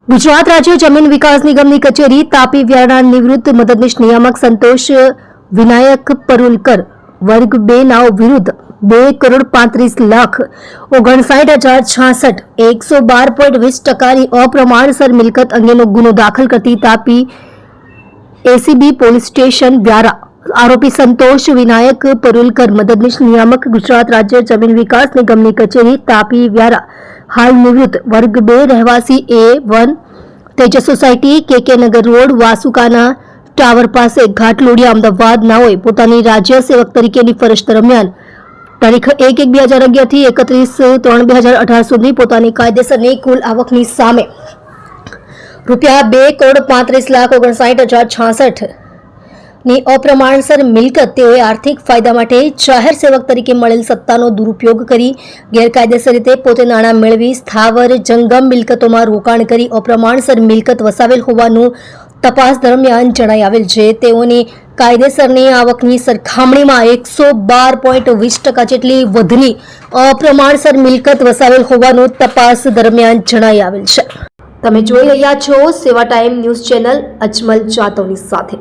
ગુજરાત રાજ્ય જમીન વિકાસ નિગમની કચેરી તાપી વ્યારાના નિવૃત્ત મદદનીશ નિયામક સંતોષ વિનાયક પરુલકર વર્ગ 2 ના વિરુદ્ધ 2,35,59,66 112.20% અપ્રમાણસર મિલકત અંગેનો ગુનો દાખલ કરતી Tapi ACB police station Vyara આરોપી સંતોષ વિનાયક પરુલકર મદદનીશ નિયામક ગુજરાત રાજ્ય જમીન વિકાસ નિગમની કચેરી તાપી વ્યારા હાલ નિવૃત્ત વર્ગ 2 રહેવાસી A1 તેજસ સોસાયટી KK નગર રોડ વાસુકાના ટાવર પાસે ઘાટલોડિયા અમદાવાદ નાઓએ પોતાની રાજ્ય સેવક તરીકેની ફરજ દરમિયાન તારીખ 1/1/2011 થી 31/3/2018 સુધી પોતાની કાયદેસરની કુલ આવકની સામે રૂપિયા 2,35,59,66 ની અપ્રમાણસર મિલકત તેઓએ આર્થિક ફાયદા માટે જાહેર સેવક તરીકે મળેલ સત્તાનો દુરુપયોગ કરી ગેરકાયદેસર રીતે પોતે નાણાં મેળવી સ્થાવર જંગમ મિલકતોમાં રોકાણ કરી અપ્રમાણસર મિલકત વસાવેલ હોવાનું તપાસ દરમિયાન જણાઈ આવેલ છે. તેઓની કાયદેસરની આવકની સરખામણીમાં 112.20% જેટલી વધની અપ્રમાણસર મિલકત વસાવેલ હોવાનું તપાસ દરમિયાન જણાઈ આવેલ છે. તમે જોઈ રહ્યા છો સેવા ટાઈમ ન્યૂઝ ચેનલ અજમલ જાતવની સાથે.